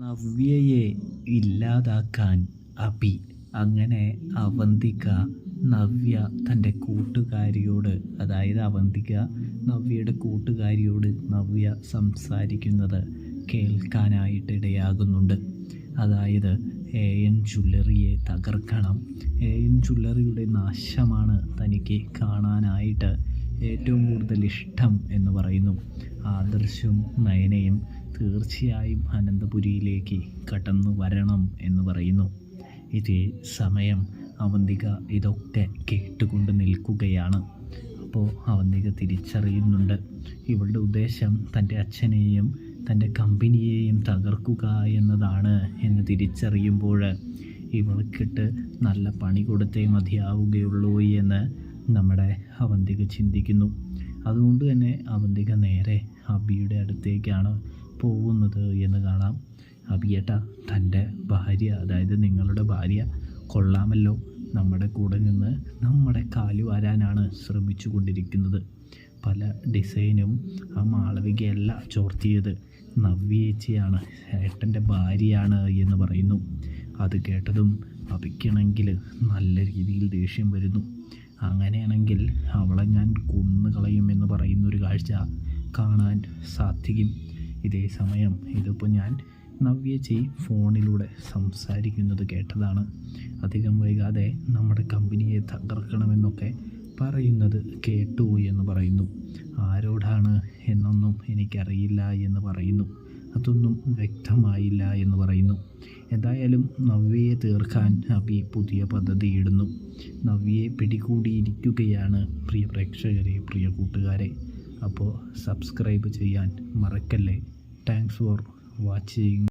നവ്യയെ ഇല്ലാതാക്കാൻ അഭി. അങ്ങനെ അവന്തിക നവ്യ തൻ്റെ കൂട്ടുകാരിയോട്, അതായത് അവന്തിക നവ്യയുടെ കൂട്ടുകാരിയോട് നവ്യ സംസാരിക്കുന്നത് കേൾക്കാനായിട്ടിടയാകുന്നുണ്ട്. അതായത് AN ജ്വല്ലറിയെ തകർക്കണം, AN ജ്വല്ലറിയുടെ നാശമാണ് തനിക്ക് കാണാനായിട്ട് ഏറ്റവും കൂടുതൽ ഇഷ്ടം എന്ന് പറയുന്നു. ആദർശും നയനയും തീർച്ചയായും അനന്തപുരിയിലേക്ക് കടന്നു വരണം എന്ന് പറയുന്നു. ഇതേ സമയം അവന്തിക ഇതൊക്കെ കേട്ടുകൊണ്ട് നിൽക്കുകയാണ്. അപ്പോൾ അവന്തിക തിരിച്ചറിയുന്നുണ്ട് ഇവളുടെ ഉദ്ദേശം തൻ്റെ അച്ഛനെയും തൻ്റെ കമ്പനിയെയും തകർക്കുക എന്നതാണ് എന്ന് തിരിച്ചറിയുമ്പോൾ ഇവൾക്കിട്ട് നല്ല പണി കൊടുത്തേ മതിയാവുകയുള്ളൂ എന്ന് നമ്മുടെ അവന്തിക ചിന്തിക്കുന്നു. അതുകൊണ്ട് തന്നെ അവന്തിക നേരെ അഭിയുടെ അടുത്തേക്കാണ് പോകുന്നത് എന്ന് കാണാം. അഭിയേട്ടാ, തൻ്റെ ഭാര്യ, അതായത് നിങ്ങളുടെ ഭാര്യ കൊള്ളാമല്ലോ, നമ്മുടെ കൂടെ നിന്ന് നമ്മുടെ കാല് വാരാനാണ് ശ്രമിച്ചു കൊണ്ടിരിക്കുന്നത്. പല ഡിസൈനും ആ മാളവികയല്ല ചോർത്തിയത്, നവ്യേച്ചിയാണ്, ഏട്ടൻ്റെ ഭാര്യയാണ് എന്ന് പറയുന്നു. അത് കേട്ടതും അഭിക്കാണെങ്കിൽ നല്ല രീതിയിൽ ദേഷ്യം വരുന്നു. അങ്ങനെയാണെങ്കിൽ അവളെ ഞാൻ കൊന്നുകളയും എന്ന് പറയുന്നൊരു കാഴ്ച കാണാൻ സാധിക്കും. ഇതേ സമയം ഇതിപ്പോൾ ഞാൻ നവ്യേച്ചി ഫോണിലൂടെ സംസാരിക്കുന്നത് കേട്ടതാണ്. അധികം വൈകാതെ നമ്മുടെ കമ്പനിയെ തകർക്കണമെന്നൊക്കെ പറയുന്നത് കേട്ടു എന്ന് പറയുന്നു. ആരോടാണ് എന്നൊന്നും എനിക്കറിയില്ല എന്ന് പറയുന്നു. അതൊന്നും വ്യക്തമായില്ല എന്ന് പറയുന്നു. എന്തായാലും നവ്യയെ തീർക്കാൻ അഭി പുതിയ പദ്ധതി ഇടുന്നു. നവ്യയെ പിടികൂടിയിരിക്കുകയാണ് പ്രിയ പ്രേക്ഷകരെ, പ്രിയ കൂട്ടുകാരെ. അപ്പോൾ സബ്സ്ക്രൈബ് ചെയ്യാൻ മറക്കല്ലേ. Thanks for watching.